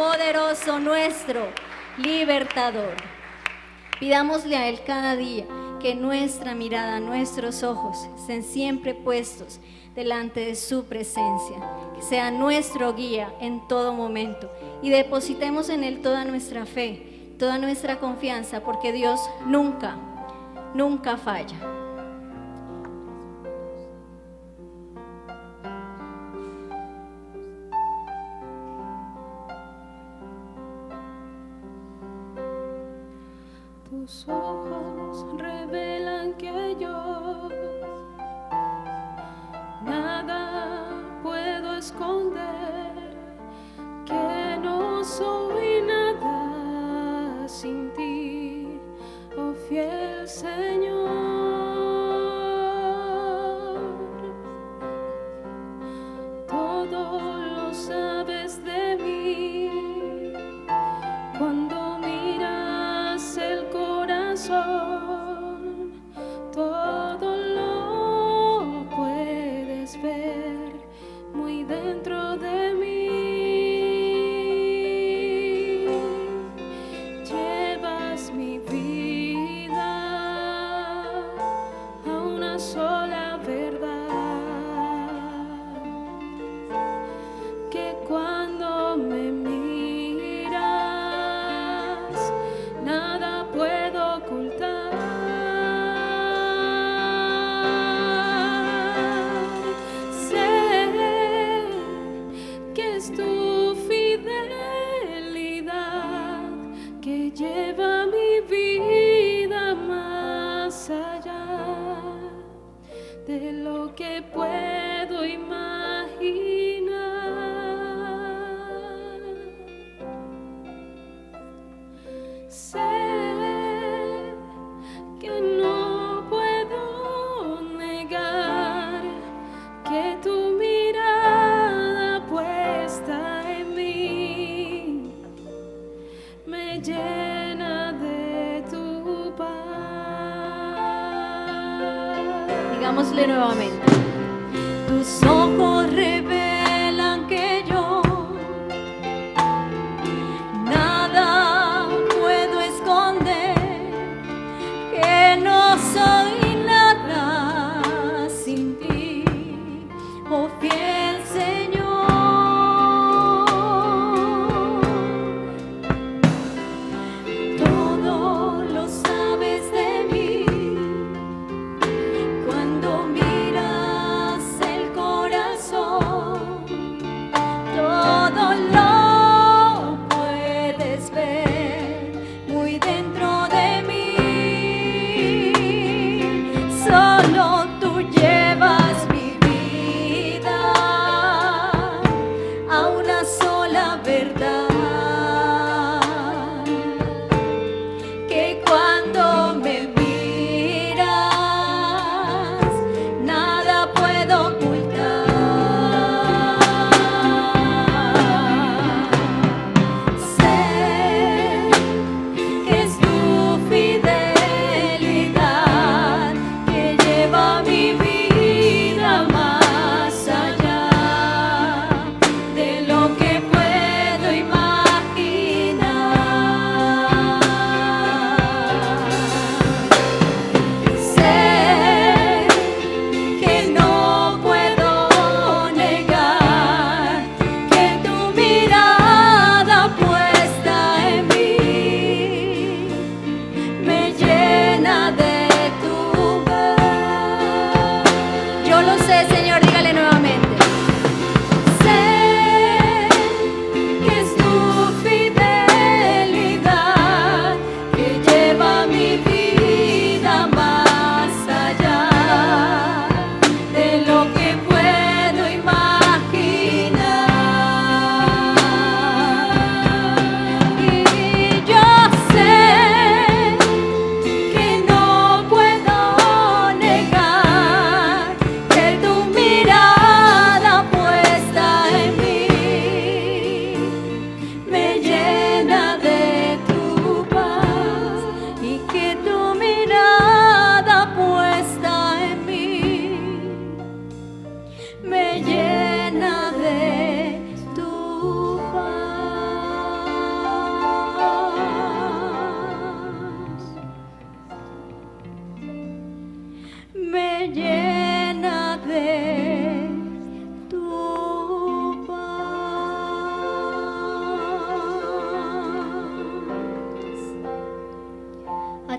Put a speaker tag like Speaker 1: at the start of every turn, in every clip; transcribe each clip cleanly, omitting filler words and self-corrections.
Speaker 1: poderoso, nuestro libertador. Pidámosle a Él cada día que nuestra mirada, nuestros ojos estén siempre puestos delante de su presencia, que sea nuestro guía en todo momento, y depositemos en Él toda nuestra fe, toda nuestra confianza, porque Dios nunca, nunca falla.
Speaker 2: Tus ojos revelan que yo nada puedo esconder, que no soy nada sin ti, oh fiel Señor. Todo lo sabes de mí, cuando miras el corazón, todo lo puedes ver muy dentro de mí. Llevas mi vida a una sola verdad, que cuando me miras nada puedo ocultar. Sé que es tu fidelidad que lleva mi vida más allá de lo que puedo imaginar. Sé que no puedo negar que tu mirada puesta en mí me llena de tu paz.
Speaker 1: Digámosle nuevamente. Tus ojos revelan que yo nada puedo esconder, que no soy nada sin ti, oh fiel Señor. Todo lo sabes de mí, cuando miras el corazón.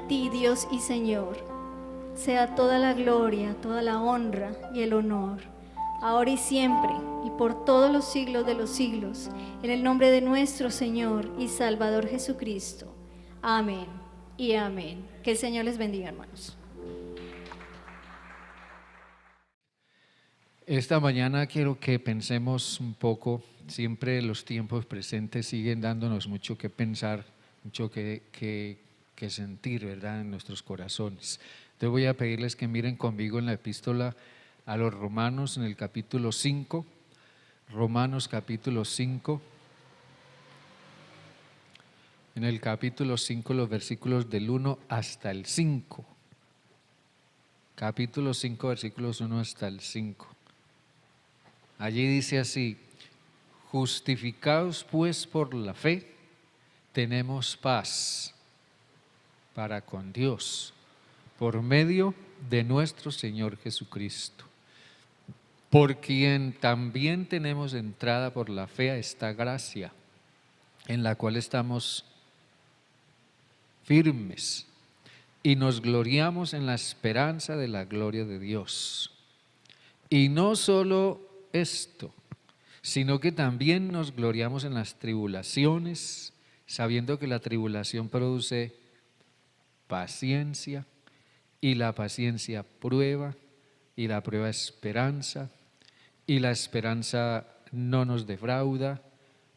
Speaker 1: A ti, Dios y Señor, sea toda la gloria, toda la honra y el honor, ahora y siempre, y por todos los siglos de los siglos, en el nombre de nuestro Señor y Salvador Jesucristo. Amén y amén. Que el Señor les bendiga, hermanos.
Speaker 3: Esta mañana quiero que pensemos un poco. Siempre los tiempos presentes siguen dándonos mucho que pensar, mucho que sentir, ¿verdad?, en nuestros corazones. Entonces voy a pedirles que miren conmigo en la epístola a los Romanos, en el capítulo 5, Romanos capítulo 5, en el capítulo 5, los versículos del 1 hasta el 5. Capítulo 5, versículos 1 hasta el 5. Allí dice así: justificados pues por la fe, tenemos paz para con Dios, por medio de nuestro Señor Jesucristo, por quien también tenemos entrada por la fe a esta gracia, en la cual estamos firmes y nos gloriamos en la esperanza de la gloria de Dios. Y no solo esto, sino que también nos gloriamos en las tribulaciones, sabiendo que la tribulación produce paciencia, y la paciencia prueba, y la prueba esperanza, y la esperanza no nos defrauda,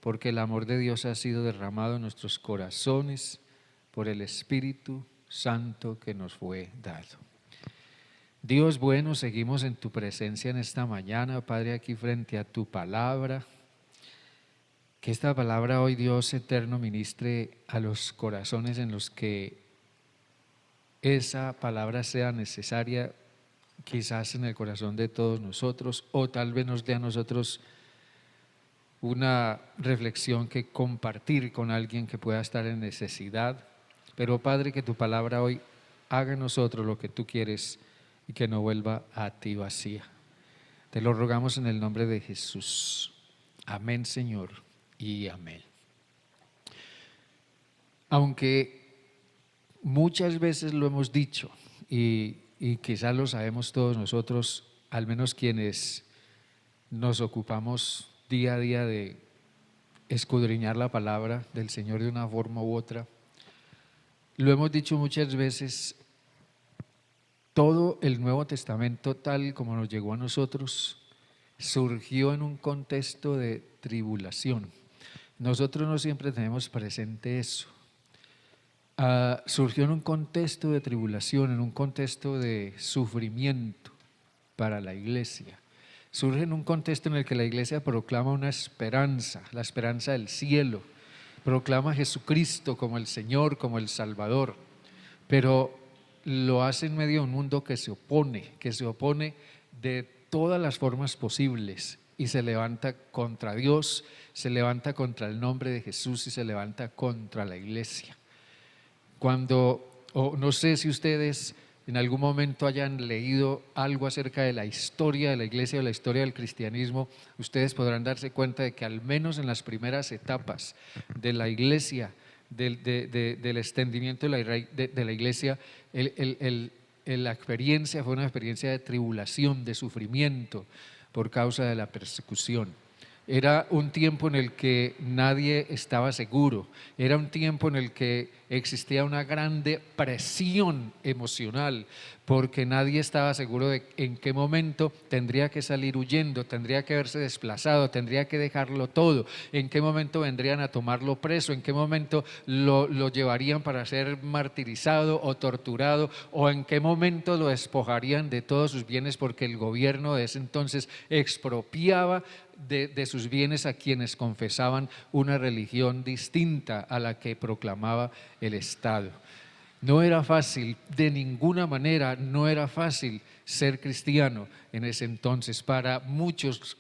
Speaker 3: porque el amor de Dios ha sido derramado en nuestros corazones por el Espíritu Santo que nos fue dado. Dios bueno, seguimos en tu presencia en esta mañana, Padre, aquí frente a tu palabra. Que esta palabra hoy, Dios eterno, ministre a los corazones en los que esa palabra sea necesaria, quizás en el corazón de todos nosotros, o tal vez nos dé a nosotros una reflexión que compartir con alguien que pueda estar en necesidad. Pero Padre, que tu palabra hoy haga en nosotros lo que tú quieres y que no vuelva a ti vacía. Te lo rogamos en el nombre de Jesús. Amén, Señor, y amén. Aunque muchas veces lo hemos dicho y quizás lo sabemos todos nosotros, al menos quienes nos ocupamos día a día de escudriñar la palabra del Señor de una forma u otra, lo hemos dicho muchas veces. Todo el Nuevo Testamento, tal como nos llegó a nosotros, surgió en un contexto de tribulación. Nosotros no siempre tenemos presente eso. Surgió en un contexto de tribulación, en un contexto de sufrimiento para la iglesia. Surge en un contexto en el que la iglesia proclama una esperanza, la esperanza del cielo. Proclama a Jesucristo como el Señor, como el Salvador, pero lo hace en medio de un mundo que se opone de todas las formas posibles y se levanta contra Dios, se levanta contra el nombre de Jesús y se levanta contra la iglesia. No sé si ustedes en algún momento hayan leído algo acerca de la historia de la iglesia o la historia del cristianismo, ustedes podrán darse cuenta de que al menos en las primeras etapas de la iglesia, del extendimiento de la iglesia, la experiencia fue una experiencia de tribulación, de sufrimiento por causa de la persecución. Era un tiempo en el que nadie estaba seguro, era un tiempo en el que existía una grande presión emocional, porque nadie estaba seguro de en qué momento tendría que salir huyendo, tendría que verse desplazado, tendría que dejarlo todo, en qué momento vendrían a tomarlo preso, en qué momento lo llevarían para ser martirizado o torturado, o en qué momento lo despojarían de todos sus bienes, porque el gobierno de ese entonces expropiaba de sus bienes a quienes confesaban una religión distinta a la que proclamaba el Estado. No era fácil, de ninguna manera no era fácil ser cristiano en ese entonces. Para muchos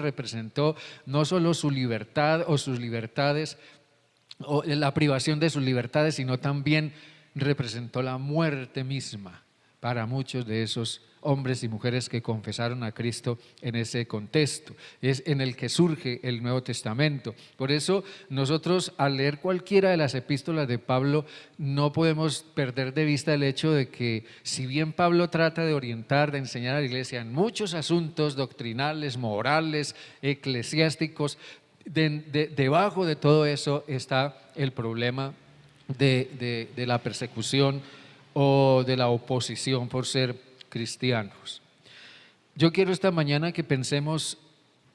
Speaker 3: representó no solo su libertad o sus libertades, o la privación de sus libertades, sino también representó la muerte misma, para muchos de esos hombres y mujeres que confesaron a Cristo en ese contexto. Es en el que surge el Nuevo Testamento. Por eso nosotros, al leer cualquiera de las epístolas de Pablo, no podemos perder de vista el hecho de que, si bien Pablo trata de orientar, de enseñar a la iglesia en muchos asuntos doctrinales, morales, eclesiásticos, debajo de todo eso está el problema de la persecución o de la oposición por ser cristianos. Yo quiero esta mañana que pensemos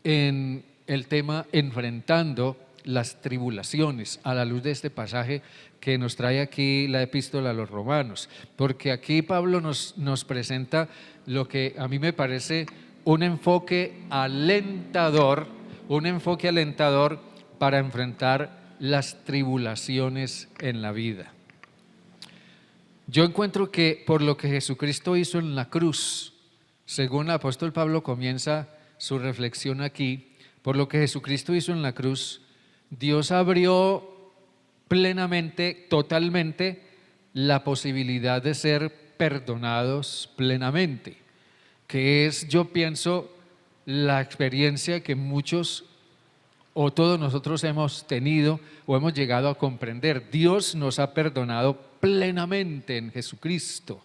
Speaker 3: en el tema enfrentando las tribulaciones a la luz de este pasaje que nos trae aquí la epístola a los Romanos, porque aquí Pablo nos presenta lo que a mí me parece un enfoque alentador para enfrentar las tribulaciones en la vida. Yo encuentro que por lo que Jesucristo hizo en la cruz, según el apóstol Pablo comienza su reflexión aquí, por lo que Jesucristo hizo en la cruz, Dios abrió plenamente, totalmente, la posibilidad de ser perdonados plenamente, que es, yo pienso, la experiencia que muchos o todos nosotros hemos tenido o hemos llegado a comprender. Dios nos ha perdonado plenamente en Jesucristo.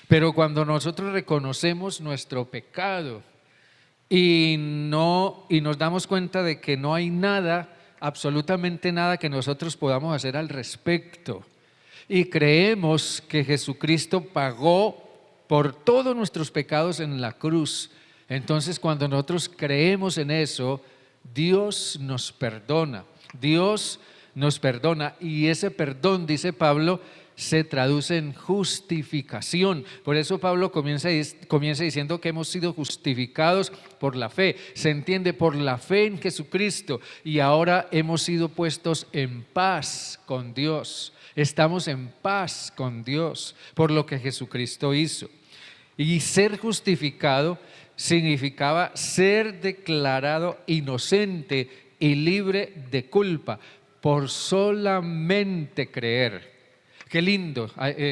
Speaker 3: Pero cuando nosotros reconocemos nuestro pecado y nos damos cuenta de que no hay nada, absolutamente nada que nosotros podamos hacer al respecto, y creemos que Jesucristo pagó por todos nuestros pecados en la cruz, entonces cuando nosotros creemos en eso, Dios nos perdona. Y ese perdón, dice Pablo, se traduce en justificación. Por eso Pablo comienza diciendo que hemos sido justificados por la fe. Se entiende por la fe en Jesucristo, y ahora hemos sido puestos en paz con Dios. Estamos en paz con Dios por lo que Jesucristo hizo. Y ser justificado significaba ser declarado inocente y libre de culpa por solamente creer. Qué lindo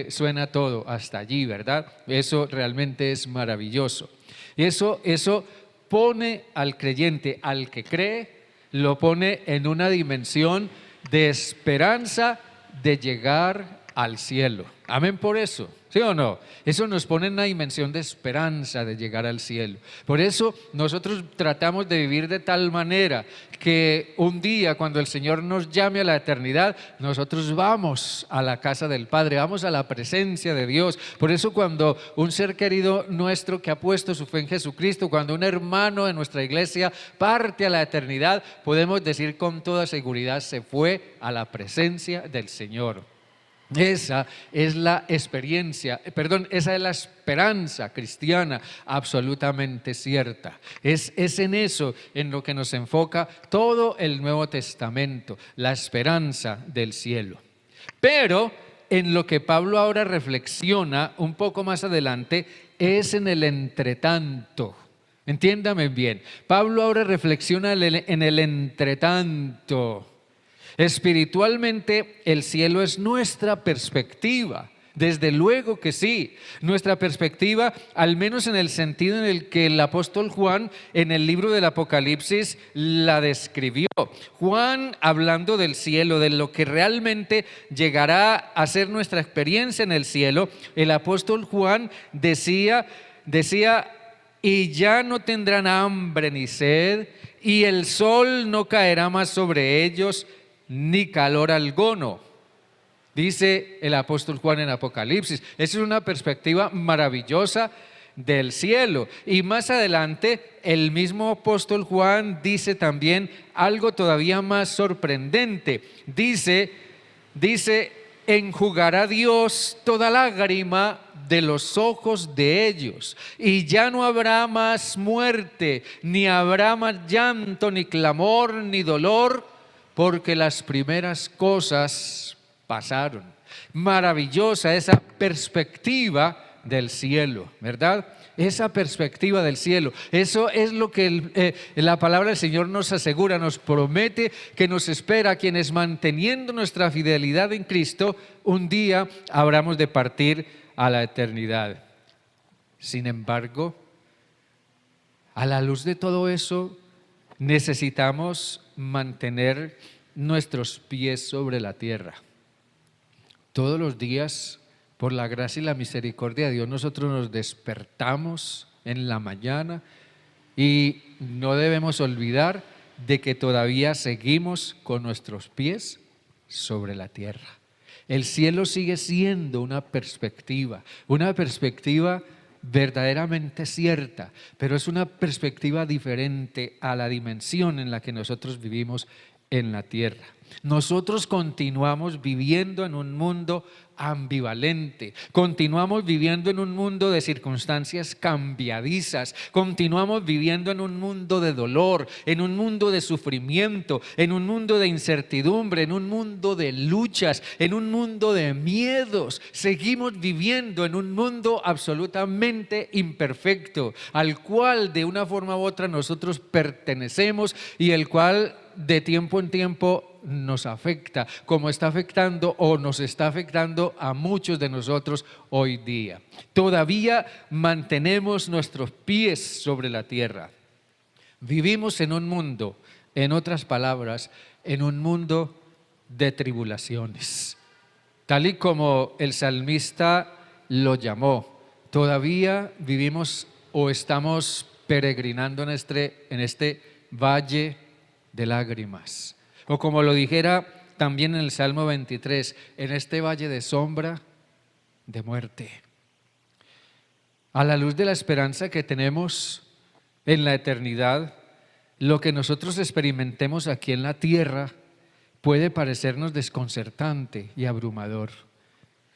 Speaker 3: suena todo hasta allí, ¿verdad? Eso realmente es maravilloso. Eso pone al creyente, al que cree, lo pone en una dimensión de esperanza de llegar al cielo. Amén por eso. ¿Sí o no? Eso nos pone en una dimensión de esperanza de llegar al cielo. Por eso nosotros tratamos de vivir de tal manera que un día, cuando el Señor nos llame a la eternidad, nosotros vamos a la casa del Padre, vamos a la presencia de Dios. Por eso cuando un ser querido nuestro que ha puesto su fe en Jesucristo, cuando un hermano de nuestra iglesia parte a la eternidad, podemos decir con toda seguridad: se fue a la presencia del Señor. Esa es la esa es la esperanza cristiana absolutamente cierta. Es en eso en lo que nos enfoca todo el Nuevo Testamento, la esperanza del cielo. Pero en lo que Pablo ahora reflexiona un poco más adelante es en el entretanto. Entiéndame bien, Pablo ahora reflexiona en el entretanto. Espiritualmente, el cielo es nuestra perspectiva. Desde luego que sí, nuestra perspectiva, al menos en el sentido en el que el apóstol Juan en el libro del Apocalipsis la describió. Juan, hablando del cielo, de lo que realmente llegará a ser nuestra experiencia en el cielo, el apóstol Juan decía: y ya no tendrán hambre ni sed, y el sol no caerá más sobre ellos, ni calor alguno, dice el apóstol Juan en Apocalipsis. Esa es una perspectiva maravillosa del cielo. Y más adelante el mismo apóstol Juan dice también algo todavía más sorprendente. Dice: enjugará Dios toda lágrima de los ojos de ellos, y ya no habrá más muerte, ni habrá más llanto, ni clamor, ni dolor, porque las primeras cosas pasaron. Maravillosa esa perspectiva del cielo, ¿verdad? esa perspectiva del cielo. Eso es lo que la palabra del Señor nos asegura, nos promete que nos espera a quienes, manteniendo nuestra fidelidad en Cristo, un día habremos de partir a la eternidad. Sin embargo, a la luz de todo eso, necesitamos mantener nuestros pies sobre la tierra. Todos los días, por la gracia y la misericordia de Dios, nosotros nos despertamos en la mañana y no debemos olvidar de que todavía seguimos con nuestros pies sobre la tierra. El cielo sigue siendo una perspectiva verdaderamente cierta, pero es una perspectiva diferente a la dimensión en la que nosotros vivimos en la tierra. Nosotros continuamos viviendo en un mundo ambivalente, continuamos viviendo en un mundo de circunstancias cambiadizas, continuamos viviendo en un mundo de dolor, en un mundo de sufrimiento, en un mundo de incertidumbre, en un mundo de luchas, en un mundo de miedos. Seguimos viviendo en un mundo absolutamente imperfecto, al cual de una forma u otra nosotros pertenecemos y el cual de tiempo en tiempo nos afecta, como está afectando o nos está afectando a muchos de nosotros hoy día. Todavía mantenemos nuestros pies sobre la tierra. Vivimos en un mundo, en otras palabras, en un mundo de tribulaciones, tal y como el salmista lo llamó. Todavía vivimos o estamos peregrinando en este valle de lágrimas. O como lo dijera también en el Salmo 23, en este valle de sombra de muerte. A la luz de la esperanza que tenemos en la eternidad, lo que nosotros experimentemos aquí en la tierra puede parecernos desconcertante y abrumador,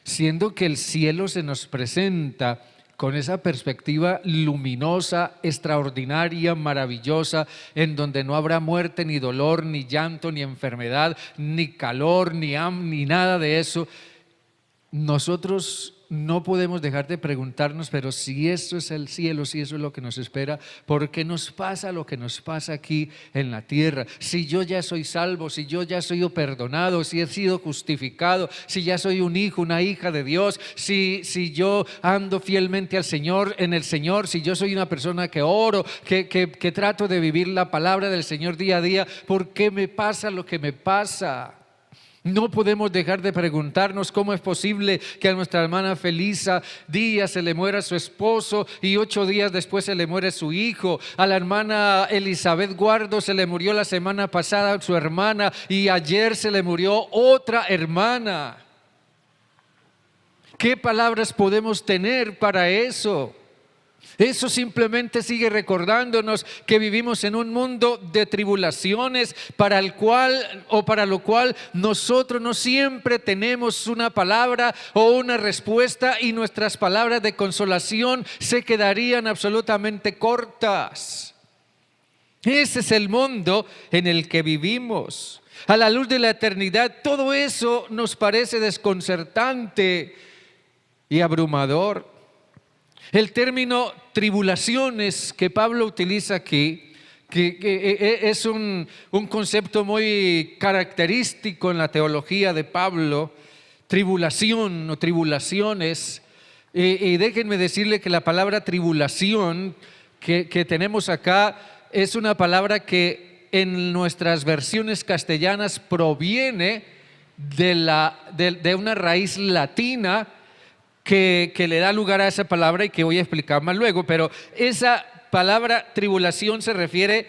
Speaker 3: siendo que el cielo se nos presenta con esa perspectiva luminosa, extraordinaria, maravillosa, en donde no habrá muerte, ni dolor, ni llanto, ni enfermedad, ni calor, ni hambre, ni nada de eso. Nosotros no podemos dejar de preguntarnos, pero si eso es el cielo, si eso es lo que nos espera, ¿por qué nos pasa lo que nos pasa aquí en la tierra? Si yo ya soy salvo, si yo ya soy perdonado, si he sido justificado, si ya soy un hijo, una hija de Dios, si yo ando fielmente al Señor, en el Señor, si yo soy una persona que oro, que trato de vivir la palabra del Señor día a día, ¿por qué me pasa lo que me pasa? No podemos dejar de preguntarnos cómo es posible que a nuestra hermana Felisa Díaz se le muera su esposo y 8 días después se le muere su hijo. A la hermana Elizabeth Guardo se le murió la semana pasada su hermana y ayer se le murió otra hermana. ¿Qué palabras podemos tener para eso? Eso simplemente sigue recordándonos que vivimos en un mundo de tribulaciones para lo cual nosotros no siempre tenemos una palabra o una respuesta, y nuestras palabras de consolación se quedarían absolutamente cortas. Ese es el mundo en el que vivimos. A la luz de la eternidad, todo eso nos parece desconcertante y abrumador. El término tribulaciones que Pablo utiliza aquí, que es un concepto muy característico en la teología de Pablo, tribulación o tribulaciones, y déjenme decirle que la palabra tribulación que tenemos acá es una palabra que en nuestras versiones castellanas proviene de una raíz latina que le da lugar a esa palabra y que voy a explicar más luego, pero esa palabra tribulación se refiere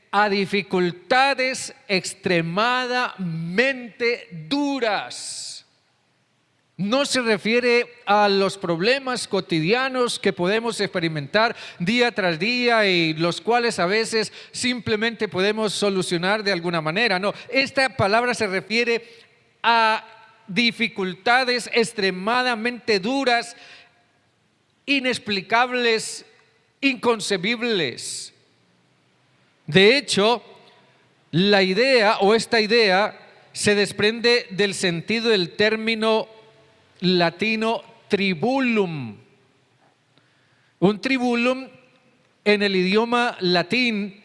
Speaker 3: a dificultades extremadamente duras. No se refiere a los problemas cotidianos que podemos experimentar día tras día y los cuales a veces simplemente podemos solucionar de alguna manera. No, esta palabra se refiere a dificultades extremadamente duras, inexplicables, inconcebibles. De hecho, esta idea se desprende del sentido del término latino tribulum. Un tribulum en el idioma latín,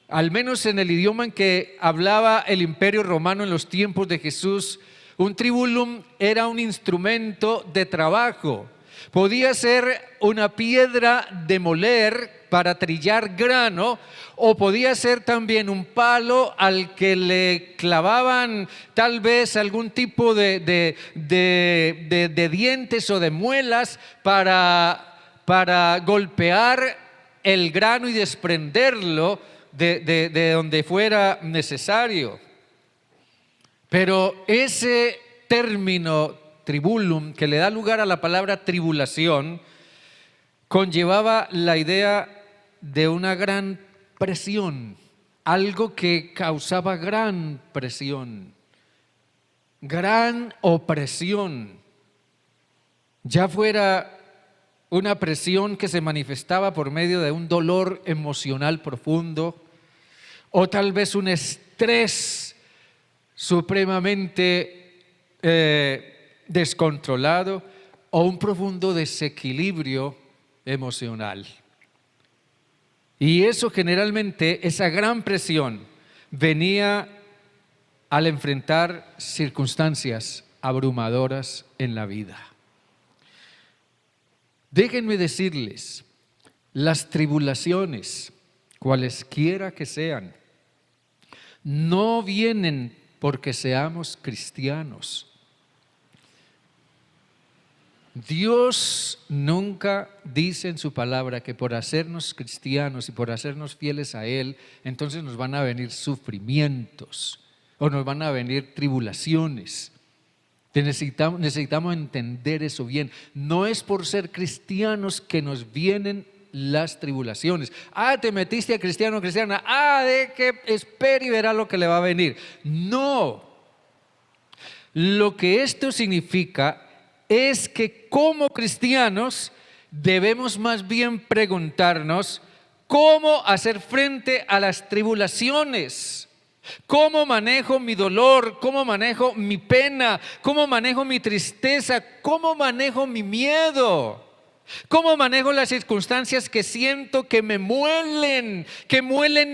Speaker 3: al menos en el idioma en que hablaba el Imperio Romano en los tiempos de Jesús, un tribulum era un instrumento de trabajo. Podía ser una piedra de moler para trillar grano, o podía ser también un palo al que le clavaban tal vez algún tipo de dientes o de muelas para golpear el grano y desprenderlo de donde fuera necesario. Pero ese término tribulum, que le da lugar a la palabra tribulación, conllevaba la idea de una gran presión, algo que causaba gran presión, gran opresión, ya fuera una presión que se manifestaba por medio de un dolor emocional profundo, o tal vez un estrés supremamente descontrolado, o un profundo desequilibrio emocional. Y eso generalmente, esa gran presión, venía al enfrentar circunstancias abrumadoras en la vida. Déjenme decirles, las tribulaciones, cualesquiera que sean, no vienen porque seamos cristianos. Dios nunca dice en su palabra que por hacernos cristianos y por hacernos fieles a Él, entonces nos van a venir sufrimientos o nos van a venir tribulaciones. Necesitamos entender eso bien. No es por ser cristianos que nos vienen las tribulaciones. Te metiste a cristiano o cristiana, de que espere y verá lo que le va a venir. No. Lo que esto significa es que como cristianos debemos más bien preguntarnos cómo hacer frente a las tribulaciones. ¿Cómo manejo mi dolor? ¿Cómo manejo mi pena? ¿Cómo manejo mi tristeza? ¿Cómo manejo mi miedo? ¿Cómo manejo las circunstancias que siento que me muelen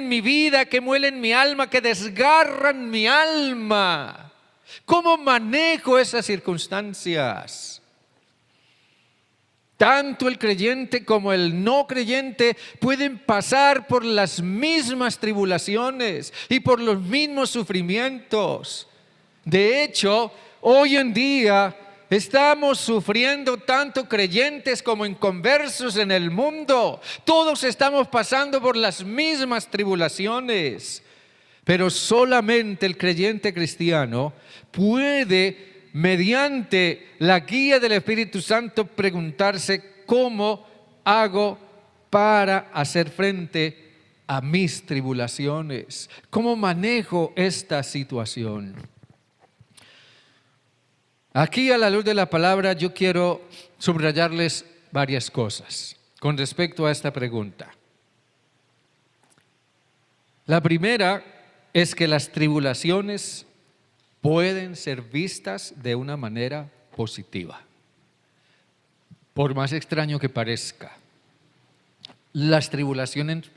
Speaker 3: mi vida, que muelen mi alma, que desgarran mi alma? ¿Cómo manejo esas circunstancias? Tanto el creyente como el no creyente pueden pasar por las mismas tribulaciones y por los mismos sufrimientos. De hecho, hoy en día estamos sufriendo tanto creyentes como inconversos en el mundo. Todos estamos pasando por las mismas tribulaciones. Pero solamente el creyente cristiano puede, mediante la guía del Espíritu Santo, preguntarse: ¿cómo hago para hacer frente a mis tribulaciones? ¿Cómo manejo esta situación? Aquí, a la luz de la palabra, yo quiero subrayarles varias cosas con respecto a esta pregunta. La primera es que las tribulaciones pueden ser vistas de una manera positiva. Por más extraño que parezca, las tribulaciones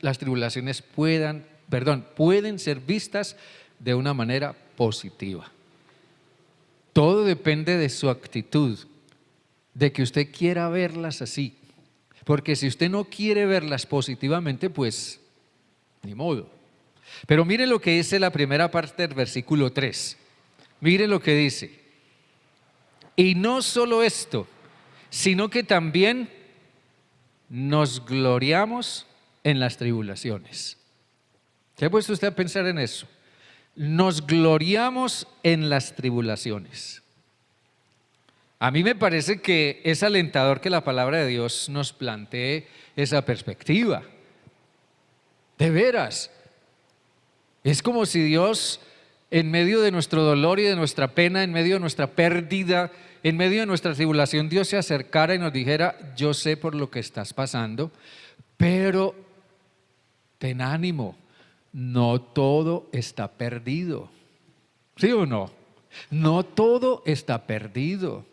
Speaker 3: pueden ser vistas de una manera positiva. Todo depende de su actitud, de que usted quiera verlas así. Porque si usted no quiere verlas positivamente, pues ni modo. Pero mire lo que dice la primera parte del versículo 3. Mire lo que dice: y no solo esto, sino que también nos gloriamos en las tribulaciones. ¿Se ha puesto usted a pensar en eso? Nos gloriamos en las tribulaciones. A mí me parece que es alentador que la palabra de Dios nos plantee esa perspectiva. De veras, es como si Dios, en medio de nuestro dolor y de nuestra pena, en medio de nuestra pérdida, en medio de nuestra tribulación, Dios se acercara y nos dijera: yo sé por lo que estás pasando, pero ten ánimo, no todo está perdido. ¿Sí o no? No todo está perdido.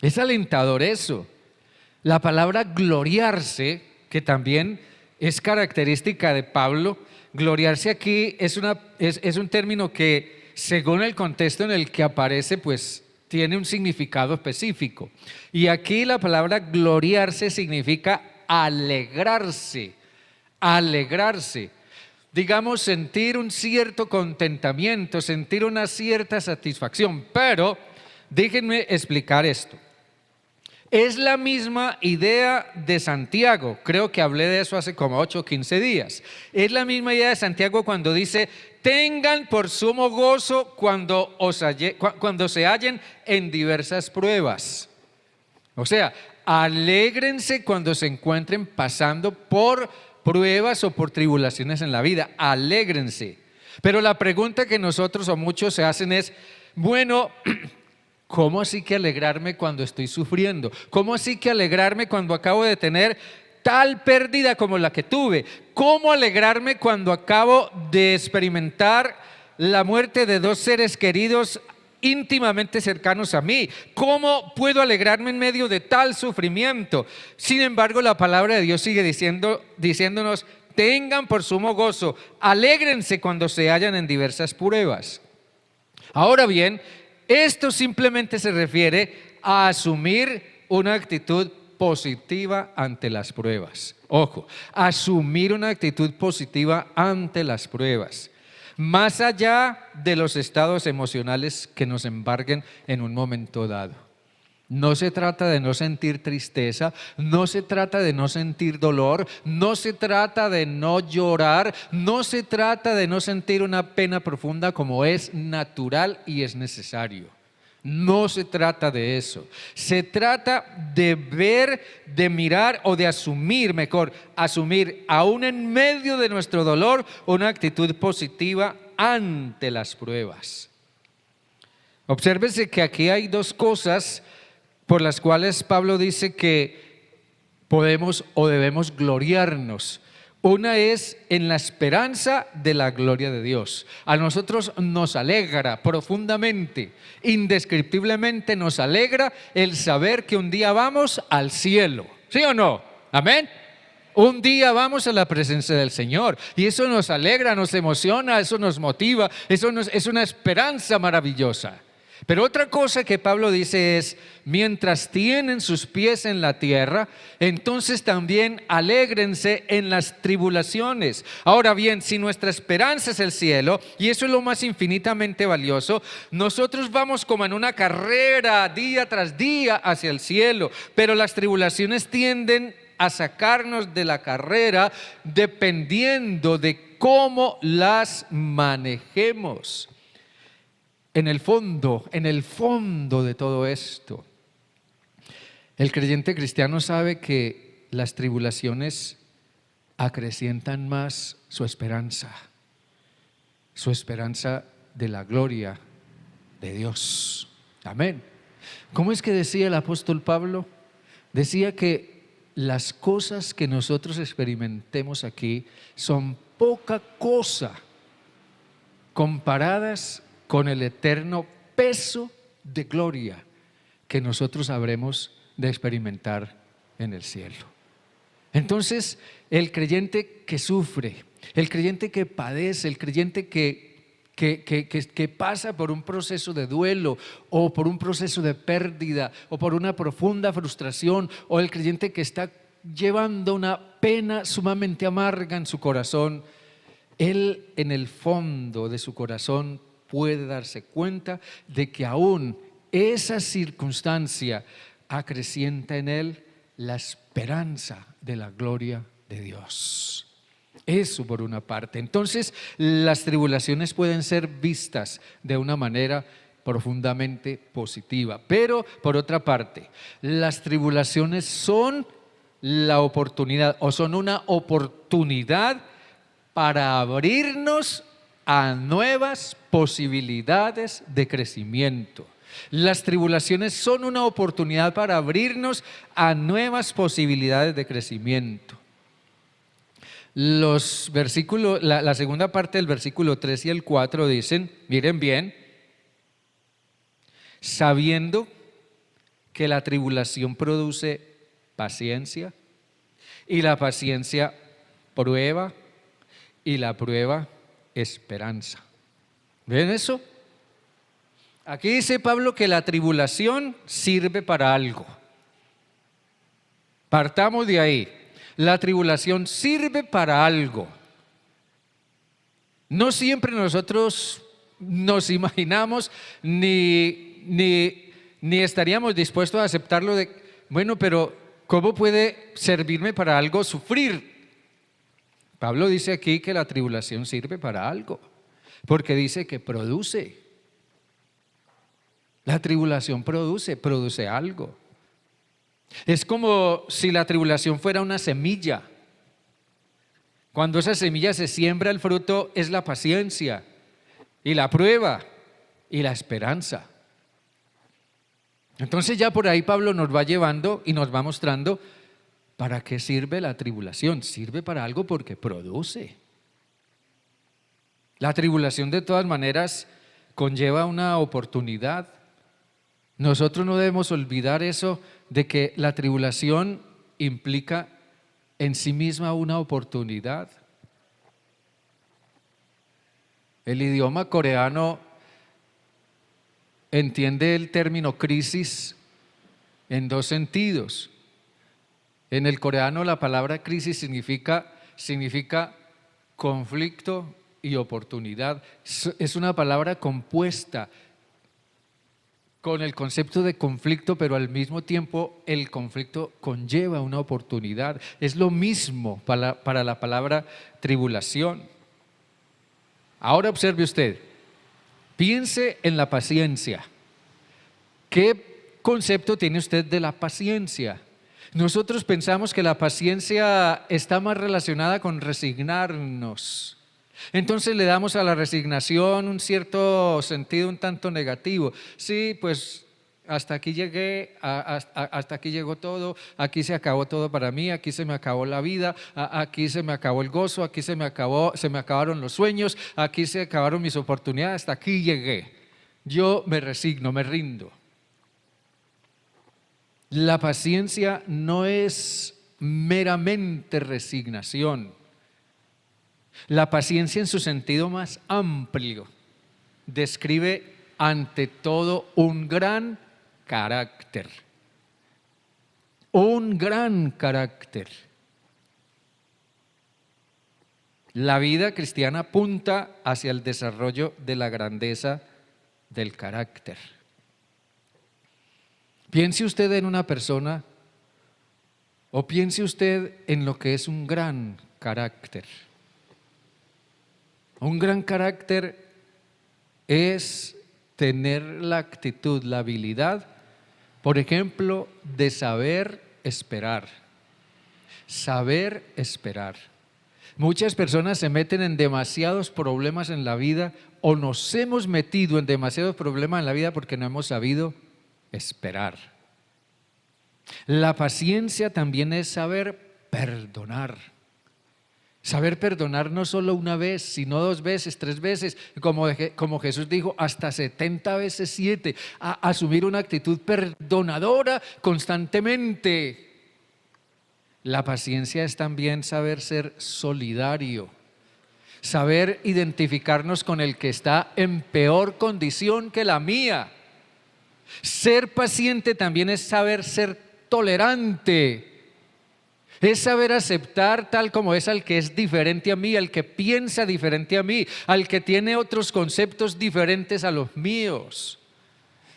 Speaker 3: Es alentador eso. La palabra gloriarse, que también es característica de Pablo, gloriarse aquí es un término que, según el contexto en el que aparece, pues tiene un significado específico. Y aquí la palabra gloriarse significa alegrarse, alegrarse. Digamos, sentir un cierto contentamiento, sentir una cierta satisfacción. Pero déjenme explicar esto. Es la misma idea de Santiago, creo que hablé de eso hace como 8 o 15 días. Es la misma idea de Santiago cuando dice: tengan por sumo gozo cuando se hallen en diversas pruebas. O sea, alégrense cuando se encuentren pasando por pruebas o por tribulaciones en la vida, alégrense. Pero la pregunta que nosotros o muchos se hacen es: bueno, ¿cómo así que alegrarme cuando estoy sufriendo? ¿Cómo así que alegrarme cuando acabo de tener tal pérdida como la que tuve? ¿Cómo alegrarme cuando acabo de experimentar la muerte de 2 seres queridos íntimamente cercanos a mí? ¿Cómo puedo alegrarme en medio de tal sufrimiento? Sin embargo, la palabra de Dios sigue diciéndonos: tengan por sumo gozo, alégrense cuando se hallan en diversas pruebas. Ahora bien, esto simplemente se refiere a asumir una actitud positiva ante las pruebas. Ojo, asumir una actitud positiva ante las pruebas, más allá de los estados emocionales que nos embarguen en un momento dado. No se trata de no sentir tristeza, no se trata de no sentir dolor, no se trata de no llorar, no se trata de no sentir una pena profunda como es natural y es necesario. No se trata de eso. Se trata de ver, de mirar o de asumir, mejor, asumir aún en medio de nuestro dolor una actitud positiva ante las pruebas. Obsérvese que aquí hay 2 cosas por las cuales Pablo dice que podemos o debemos gloriarnos. Una es en la esperanza de la gloria de Dios. A nosotros nos alegra profundamente, indescriptiblemente nos alegra el saber que un día vamos al cielo. ¿Sí o no? Amén. Un día vamos a la presencia del Señor y eso nos alegra, nos emociona, eso nos motiva, es una esperanza maravillosa. Pero otra cosa que Pablo dice es: mientras tienen sus pies en la tierra, entonces también alégrense en las tribulaciones. Ahora bien, si nuestra esperanza es el cielo, y eso es lo más infinitamente valioso, nosotros vamos como en una carrera día tras día hacia el cielo, pero las tribulaciones tienden a sacarnos de la carrera dependiendo de cómo las manejemos. En el fondo de todo esto, el creyente cristiano sabe que las tribulaciones acrecientan más su esperanza de la gloria de Dios. Amén. ¿Cómo es que decía el apóstol Pablo? Decía que las cosas que nosotros experimentemos aquí son poca cosa comparadas con el eterno peso de gloria que nosotros habremos de experimentar en el cielo. Entonces, el creyente que sufre, el creyente que padece, el creyente que pasa por un proceso de duelo o por un proceso de pérdida o por una profunda frustración, o el creyente que está llevando una pena sumamente amarga en su corazón, él en el fondo de su corazón puede darse cuenta de que aún esa circunstancia acrecienta en él la esperanza de la gloria de Dios. Eso por una parte. Entonces, las tribulaciones pueden ser vistas de una manera profundamente positiva. Pero por otra parte, las tribulaciones son la oportunidad, o son una oportunidad para abrirnos a nuevas posibilidades de crecimiento. Las tribulaciones son una oportunidad para abrirnos a nuevas posibilidades de crecimiento. Los versículos, la segunda parte del versículo 3 y el 4 dicen, miren bien, sabiendo que la tribulación produce paciencia, y la paciencia prueba, y la prueba esperanza. ¿Ven eso? Aquí dice Pablo que la tribulación sirve para algo. Partamos de ahí. La tribulación sirve para algo. No siempre nosotros nos imaginamos ni estaríamos dispuestos a aceptarlo de, bueno, pero ¿cómo puede servirme para algo sufrir? Pablo dice aquí que la tribulación sirve para algo, porque dice que produce. La tribulación produce algo. Es como si la tribulación fuera una semilla. Cuando esa semilla se siembra, el fruto es la paciencia y la prueba y la esperanza. Entonces ya por ahí Pablo nos va llevando y nos va mostrando para qué sirve la tribulación. Sirve para algo porque produce. La tribulación de todas maneras conlleva una oportunidad. Nosotros no debemos olvidar eso de que la tribulación implica en sí misma una oportunidad. El idioma coreano entiende el término crisis en dos sentidos. En el coreano la palabra crisis significa conflicto y oportunidad. Es una palabra compuesta con el concepto de conflicto, pero al mismo tiempo el conflicto conlleva una oportunidad. Es lo mismo para la palabra tribulación. Ahora observe usted, piense en la paciencia. ¿Qué concepto tiene usted de la paciencia? Nosotros pensamos que la paciencia está más relacionada con resignarnos. Entonces le damos a la resignación un cierto sentido un tanto negativo. Sí, pues hasta aquí llegué, hasta aquí llegó todo, aquí se acabó todo para mí, aquí se me acabó la vida, aquí se me acabó el gozo, aquí se me acabaron los sueños, aquí se acabaron mis oportunidades, hasta aquí llegué. Yo me resigno, me rindo. La paciencia no es meramente resignación. La paciencia en su sentido más amplio describe ante todo un gran carácter. Un gran carácter. La vida cristiana apunta hacia el desarrollo de la grandeza del carácter. Piense usted en una persona o piense usted en lo que es un gran carácter. Un gran carácter es tener la actitud, la habilidad, por ejemplo, de saber esperar. Saber esperar. Muchas personas se meten en demasiados problemas en la vida o nos hemos metido en demasiados problemas en la vida porque no hemos sabido esperar. La paciencia también es saber perdonar. Saber perdonar no solo una vez, sino 2 veces, 3 veces, como Jesús dijo, hasta 70 veces 7, asumir una actitud perdonadora constantemente. La paciencia es también saber ser solidario, saber identificarnos con el que está en peor condición que la mía. Ser paciente también es saber ser tolerante. Es saber aceptar tal como es al que es diferente a mí, al que piensa diferente a mí, al que tiene otros conceptos diferentes a los míos.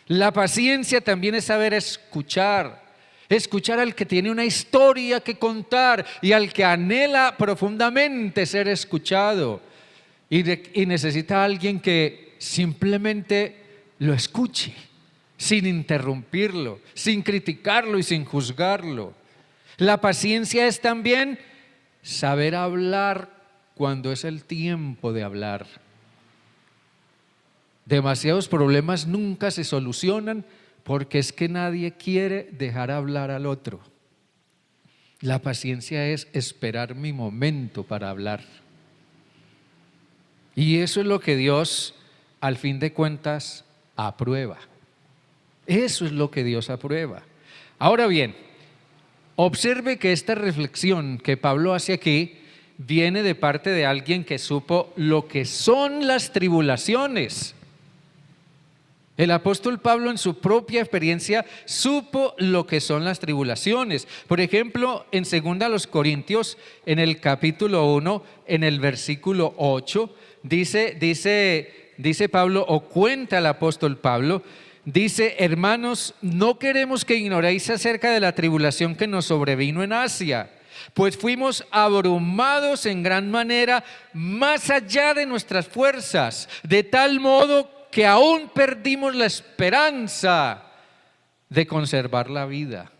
Speaker 3: La paciencia también es saber escuchar al que tiene una historia que contar y al que anhela profundamente ser escuchado y necesita a alguien que simplemente lo escuche, sin interrumpirlo, sin criticarlo y sin juzgarlo. La paciencia es también saber hablar cuando es el tiempo de hablar. Demasiados problemas nunca se solucionan porque es que nadie quiere dejar hablar al otro. La paciencia es esperar mi momento para hablar. Y eso es lo que Dios, al fin de cuentas, aprueba. Eso es lo que Dios aprueba. Ahora bien, Observe que esta reflexión que Pablo hace aquí viene de parte de alguien que supo lo que son las tribulaciones. El apóstol Pablo en su propia experiencia supo lo que son las tribulaciones. Por ejemplo, en 2 Corintios, en el capítulo 1, en el versículo 8, dice Pablo, o cuenta el apóstol Pablo, dice: hermanos, no queremos que ignoréis acerca de la tribulación que nos sobrevino en Asia, pues fuimos abrumados en gran manera, más allá de nuestras fuerzas, de tal modo que aún perdimos la esperanza de conservar la vida.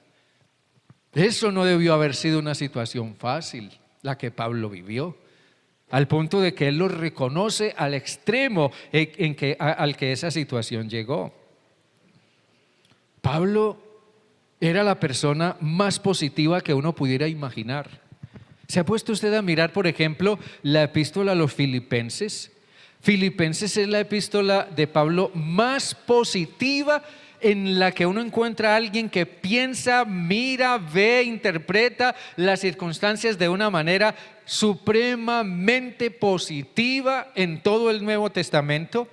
Speaker 3: Eso no debió haber sido una situación fácil, la que Pablo vivió, al punto de que él lo reconoce al extremo al que esa situación llegó. Pablo era la persona más positiva que uno pudiera imaginar. ¿Se ha puesto usted a mirar, por ejemplo, la epístola a los Filipenses? Filipenses es la epístola de Pablo más positiva, en la que uno encuentra a alguien que piensa, mira, ve, interpreta las circunstancias de una manera supremamente positiva en todo el Nuevo Testamento.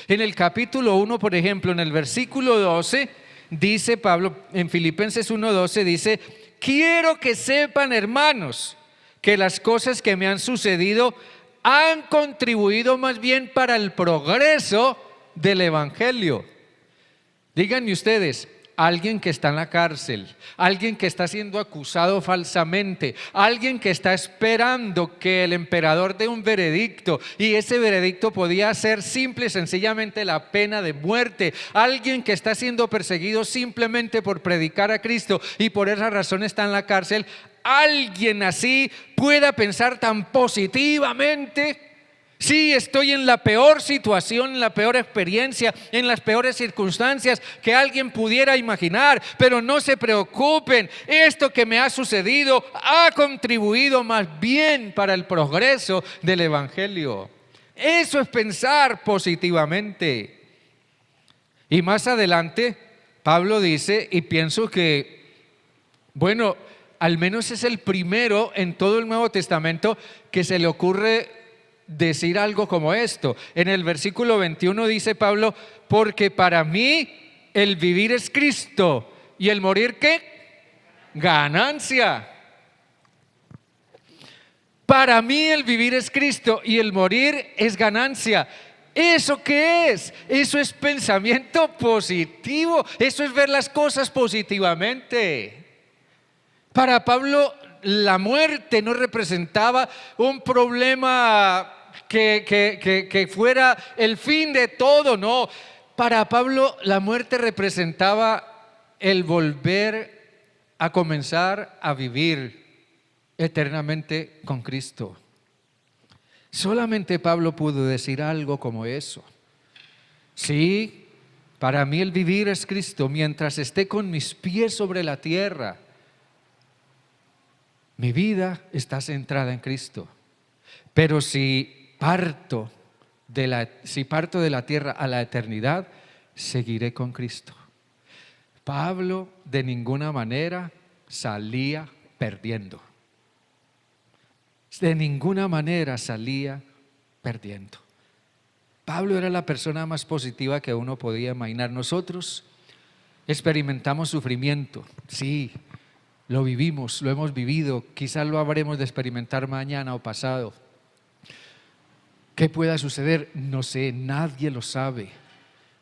Speaker 3: En el capítulo 1, por ejemplo, en el versículo 12, dice Pablo, en Filipenses 1:12, dice: quiero que sepan, hermanos, que las cosas que me han sucedido han contribuido más bien para el progreso del Evangelio. Díganme ustedes, alguien que está en la cárcel, alguien que está siendo acusado falsamente, alguien que está esperando que el emperador dé un veredicto, y ese veredicto podía ser simple y sencillamente la pena de muerte, alguien que está siendo perseguido simplemente por predicar a Cristo y por esa razón está en la cárcel. Alguien así pueda pensar tan positivamente: sí, estoy en la peor situación, en la peor experiencia, en las peores circunstancias que alguien pudiera imaginar, pero no se preocupen, esto que me ha sucedido ha contribuido más bien para el progreso del Evangelio. Eso es pensar positivamente. Y más adelante Pablo dice, y pienso que, bueno, al menos es el primero en todo el Nuevo Testamento que se le ocurre decir algo como esto. En el versículo 21 dice Pablo: porque para mí el vivir es Cristo y el morir, ¿qué? Ganancia. Para mí el vivir es Cristo y el morir es ganancia. ¿Eso qué es? Eso es pensamiento positivo, eso es ver las cosas positivamente. Para Pablo, la muerte no representaba un problema que fuera el fin de todo, no. Para Pablo, la muerte representaba el volver a comenzar a vivir eternamente con Cristo. Solamente Pablo pudo decir algo como eso. Sí, para mí el vivir es Cristo, mientras esté con mis pies sobre la tierra. Mi vida está centrada en Cristo, pero si parto de la tierra a la eternidad, seguiré con Cristo. Pablo de ninguna manera salía perdiendo. De ninguna manera salía perdiendo. Pablo era la persona más positiva que uno podía imaginar. Nosotros experimentamos sufrimiento, sí. Lo vivimos, lo hemos vivido, quizás lo habremos de experimentar mañana o pasado. ¿Qué pueda suceder? No sé, nadie lo sabe.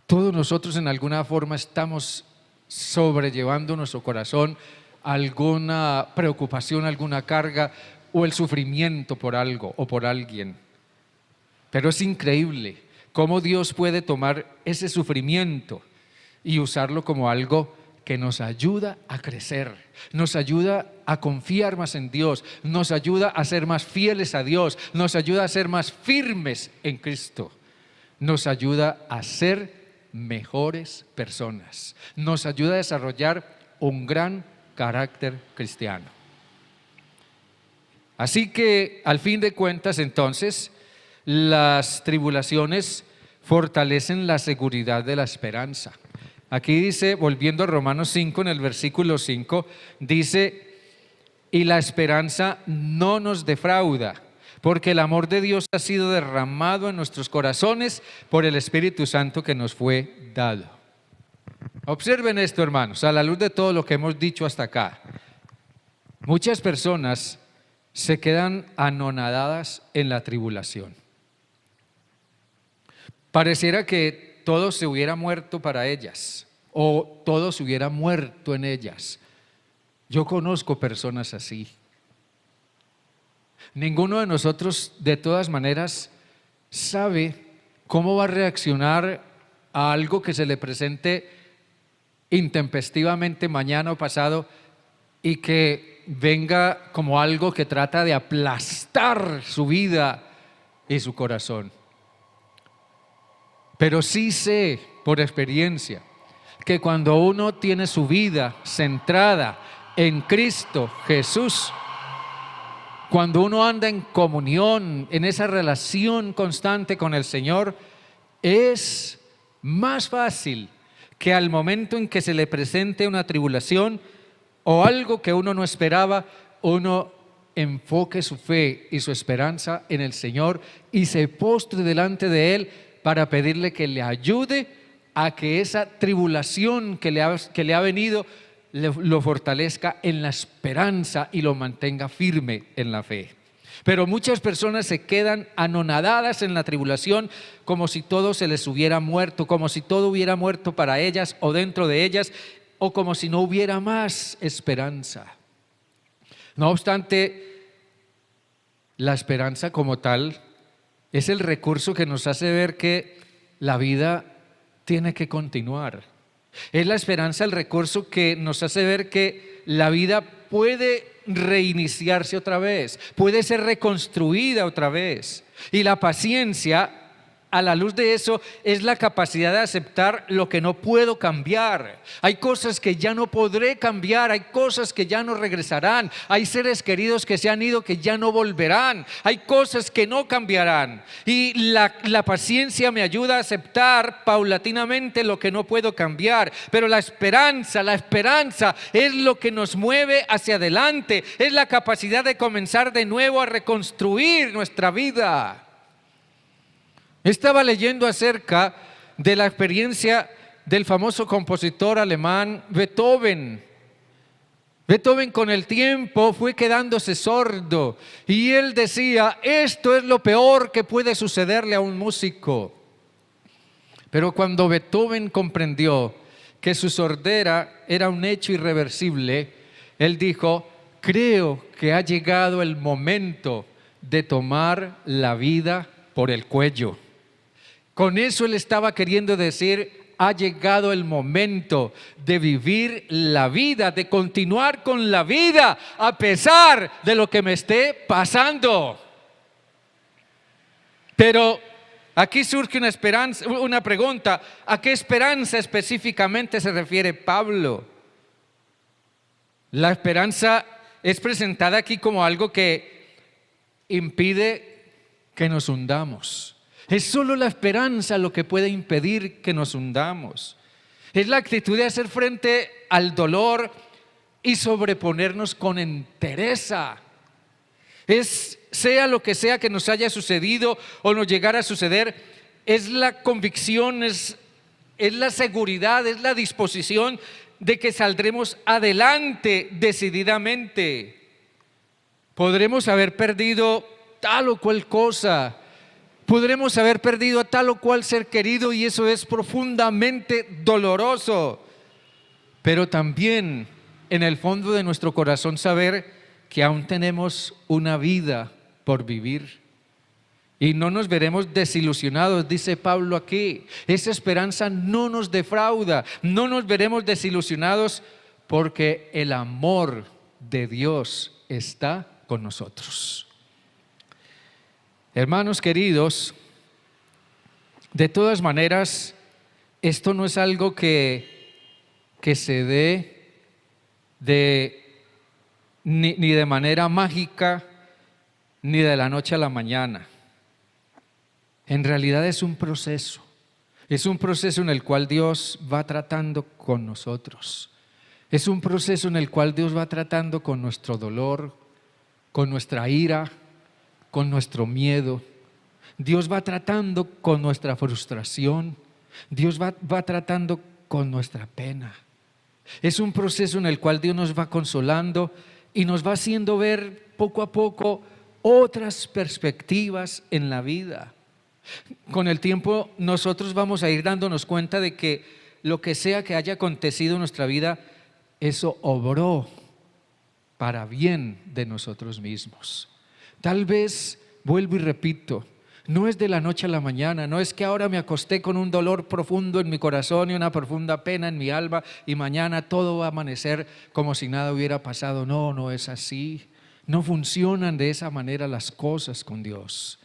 Speaker 3: Todos nosotros en alguna forma estamos sobrellevando nuestro corazón alguna preocupación, alguna carga o el sufrimiento por algo o por alguien. Pero es increíble cómo Dios puede tomar ese sufrimiento y usarlo como algo que nos ayuda a crecer, nos ayuda a confiar más en Dios, nos ayuda a ser más fieles a Dios, nos ayuda a ser más firmes en Cristo, nos ayuda a ser mejores personas, nos ayuda a desarrollar un gran carácter cristiano. Así que, al fin de cuentas, entonces, las tribulaciones fortalecen la seguridad de la esperanza. Aquí dice, volviendo a Romanos 5, en el versículo 5, dice: y la esperanza no nos defrauda, porque el amor de Dios ha sido derramado en nuestros corazones por el Espíritu Santo que nos fue dado. Observen esto, hermanos, a la luz de todo lo que hemos dicho hasta acá. Muchas personas se quedan anonadadas en la tribulación. Pareciera que todo se hubiera muerto para ellas o todo se hubiera muerto en ellas. Yo conozco personas así. Ninguno de nosotros, de todas maneras, sabe cómo va a reaccionar a algo que se le presente intempestivamente mañana o pasado y que venga como algo que trata de aplastar su vida y su corazón. Pero sí sé por experiencia que cuando uno tiene su vida centrada en Cristo Jesús, cuando uno anda en comunión, en esa relación constante con el Señor, es más fácil que al momento en que se le presente una tribulación o algo que uno no esperaba, uno enfoque su fe y su esperanza en el Señor y se postre delante de Él para pedirle que le ayude a que esa tribulación que le ha venido lo fortalezca en la esperanza y lo mantenga firme en la fe. Pero muchas personas se quedan anonadadas en la tribulación como si todo se les hubiera muerto, como si todo hubiera muerto para ellas o dentro de ellas, o como si no hubiera más esperanza. No obstante, la esperanza como tal es el recurso que nos hace ver que la vida tiene que continuar. Es la esperanza el recurso que nos hace ver que la vida puede reiniciarse otra vez, puede ser reconstruida otra vez. Y la paciencia, a la luz de eso, es la capacidad de aceptar lo que no puedo cambiar. Hay cosas que ya no podré cambiar, hay cosas que ya no regresarán, hay seres queridos que se han ido que ya no volverán, hay cosas que no cambiarán. Y la paciencia me ayuda a aceptar paulatinamente lo que no puedo cambiar. Pero la esperanza es lo que nos mueve hacia adelante, es la capacidad de comenzar de nuevo a reconstruir nuestra vida. Estaba leyendo acerca de la experiencia del famoso compositor alemán Beethoven. Beethoven con el tiempo fue quedándose sordo y él decía: esto es lo peor que puede sucederle a un músico. Pero cuando Beethoven comprendió que su sordera era un hecho irreversible, él dijo: creo que ha llegado el momento de tomar la vida por el cuello. Con eso él estaba queriendo decir: ha llegado el momento de vivir la vida, de continuar con la vida a pesar de lo que me esté pasando. Pero aquí surge una pregunta: ¿a qué esperanza específicamente se refiere Pablo? La esperanza es presentada aquí como algo que impide que nos hundamos. Es solo la esperanza lo que puede impedir que nos hundamos. Es la actitud de hacer frente al dolor y sobreponernos con entereza. Sea lo que sea que nos haya sucedido o nos llegara a suceder, es la convicción, es la seguridad, es la disposición de que saldremos adelante decididamente. Podremos haber perdido tal o cual cosa, podremos haber perdido a tal o cual ser querido y eso es profundamente doloroso, pero también en el fondo de nuestro corazón saber que aún tenemos una vida por vivir y no nos veremos desilusionados, dice Pablo aquí. Esa esperanza no nos defrauda, no nos veremos desilusionados porque el amor de Dios está con nosotros. Hermanos queridos, de todas maneras, esto no es algo que se dé ni de manera mágica, ni de la noche a la mañana. En realidad es un proceso en el cual Dios va tratando con nosotros. Es un proceso en el cual Dios va tratando con nuestro dolor, con nuestra ira, con nuestro miedo. Dios va tratando con nuestra frustración. Dios va tratando con nuestra pena. Es un proceso en el cual Dios nos va consolando y nos va haciendo ver poco a poco otras perspectivas en la vida. Con el tiempo nosotros vamos a ir dándonos cuenta de que lo que sea que haya acontecido en nuestra vida, eso obró para bien de nosotros mismos. Tal vez, vuelvo y repito, no es de la noche a la mañana, no es que ahora me acosté con un dolor profundo en mi corazón y una profunda pena en mi alma y mañana todo va a amanecer como si nada hubiera pasado. No, no es así. No funcionan de esa manera las cosas con Dios.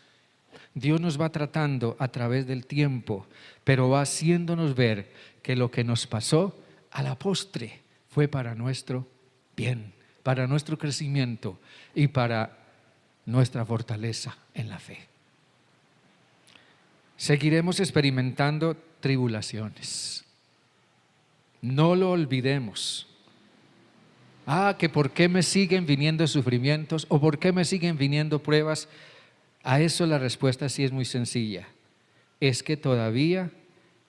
Speaker 3: Dios nos va tratando a través del tiempo, pero va haciéndonos ver que lo que nos pasó a la postre fue para nuestro bien, para nuestro crecimiento y para nuestra fortaleza en la fe. Seguiremos experimentando tribulaciones. No lo olvidemos. Que ¿por qué me siguen viniendo sufrimientos? ¿O por qué me siguen viniendo pruebas? A eso la respuesta sí es muy sencilla. Es que todavía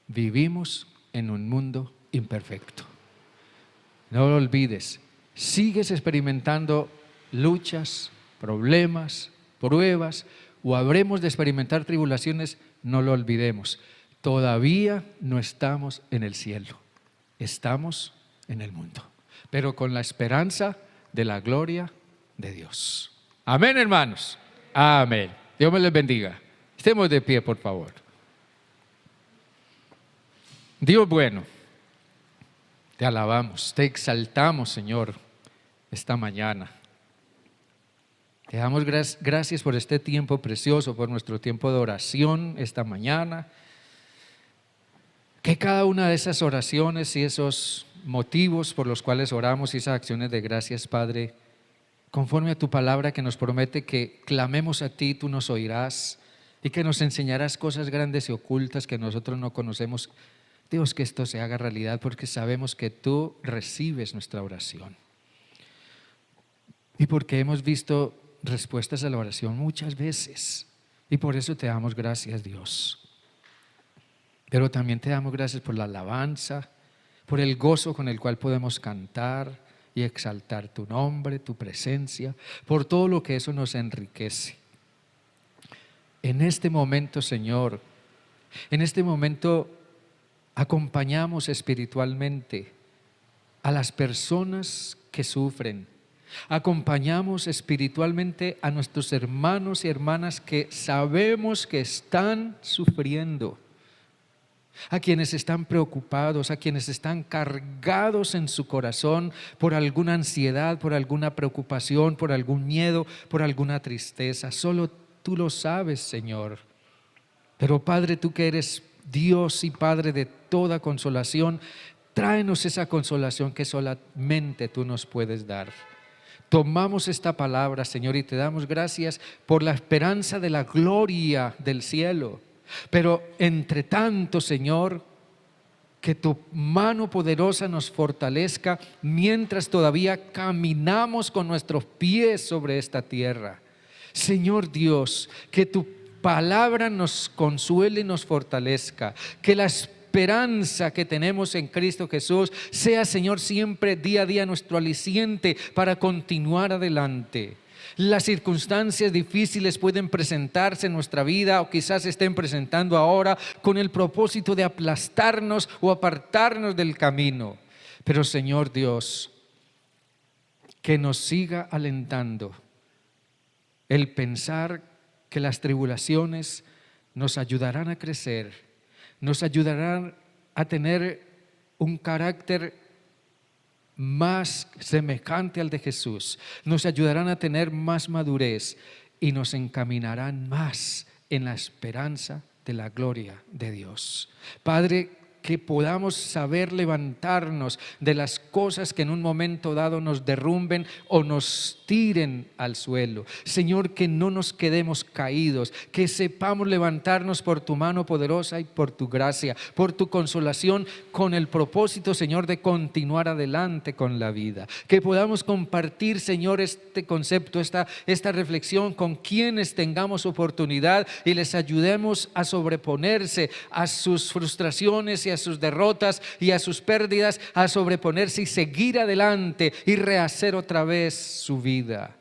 Speaker 3: vivimos en un mundo imperfecto. No lo olvides. Sigues experimentando luchas, problemas, pruebas, o habremos de experimentar tribulaciones. No lo olvidemos, todavía no estamos en el cielo, estamos en el mundo, pero con la esperanza de la gloria de Dios. Amén, hermanos. Amén. Dios me les bendiga. Estemos de pie, por favor. Dios bueno, te alabamos, te exaltamos, Señor, esta mañana. Te damos gracias por este tiempo precioso, por nuestro tiempo de oración esta mañana. Que cada una de esas oraciones y esos motivos por los cuales oramos y esas acciones de gracias, Padre, conforme a tu palabra que nos promete que clamemos a ti, tú nos oirás y que nos enseñarás cosas grandes y ocultas que nosotros no conocemos. Dios, que esto se haga realidad porque sabemos que tú recibes nuestra oración. Y porque hemos visto respuestas a la oración muchas veces y por eso te damos gracias, Dios. Pero también te damos gracias por la alabanza, por el gozo con el cual podemos cantar y exaltar tu nombre, tu presencia, por todo lo que eso nos enriquece. En este momento, Señor, en este momento acompañamos espiritualmente a las personas que sufren. Acompañamos espiritualmente a nuestros hermanos y hermanas que sabemos que están sufriendo, a quienes están preocupados, a quienes están cargados en su corazón por alguna ansiedad, por alguna preocupación, por algún miedo, por alguna tristeza. Solo tú lo sabes, Señor. Pero Padre, tú que eres Dios y Padre de toda consolación, tráenos esa consolación que solamente tú nos puedes dar. Tomamos esta palabra, Señor, y te damos gracias por la esperanza de la gloria del cielo. Pero entre tanto, Señor, que tu mano poderosa nos fortalezca mientras todavía caminamos con nuestros pies sobre esta tierra. Señor Dios, que tu palabra nos consuele y nos fortalezca, que la esperanza que tenemos en Cristo Jesús sea, Señor, siempre día a día nuestro aliciente para continuar adelante. Las circunstancias difíciles pueden presentarse en nuestra vida o quizás se estén presentando ahora con el propósito de aplastarnos o apartarnos del camino. Pero Señor Dios, que nos siga alentando el pensar que las tribulaciones nos ayudarán a crecer, nos ayudarán a tener un carácter más semejante al de Jesús, nos ayudarán a tener más madurez y nos encaminarán más en la esperanza de la gloria de Dios. Padre, que podamos saber levantarnos de las cosas que en un momento dado nos derrumben o nos tiren al suelo. Señor, que no nos quedemos caídos, que sepamos levantarnos por tu mano poderosa y por tu gracia, por tu consolación, con el propósito, Señor, de continuar adelante con la vida. Que podamos compartir, Señor, este concepto, esta reflexión con quienes tengamos oportunidad y les ayudemos a sobreponerse a sus frustraciones y a sus derrotas y a sus pérdidas, a sobreponerse y seguir adelante y rehacer otra vez su vida.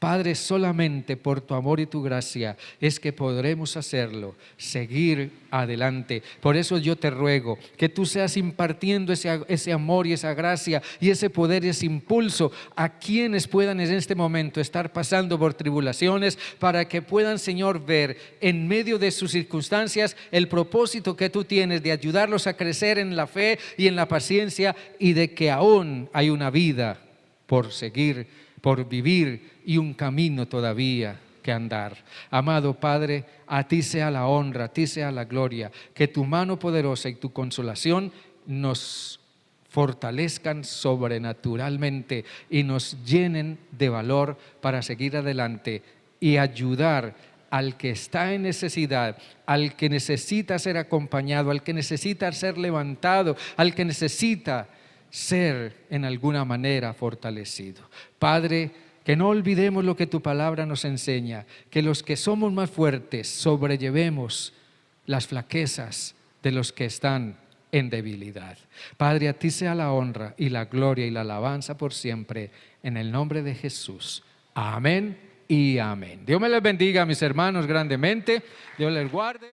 Speaker 3: Padre, solamente por tu amor y tu gracia es que podremos hacerlo, seguir adelante. Por eso yo te ruego que tú seas impartiendo ese amor y esa gracia y ese poder y ese impulso a quienes puedan en este momento estar pasando por tribulaciones, para que puedan, Señor, ver en medio de sus circunstancias el propósito que tú tienes de ayudarlos a crecer en la fe y en la paciencia, y de que aún hay una vida por seguir, por vivir, y un camino todavía que andar. Amado Padre, a ti sea la honra, a ti sea la gloria, que tu mano poderosa y tu consolación nos fortalezcan sobrenaturalmente y nos llenen de valor para seguir adelante y ayudar al que está en necesidad, al que necesita ser acompañado, al que necesita ser levantado, al que necesita ser en alguna manera fortalecido. Padre, que no olvidemos lo que tu palabra nos enseña, que los que somos más fuertes sobrellevemos las flaquezas de los que están en debilidad. Padre, a ti sea la honra y la gloria y la alabanza por siempre, en el nombre de Jesús. Amén y amén. Dios me les bendiga, mis hermanos, grandemente. Dios les guarde.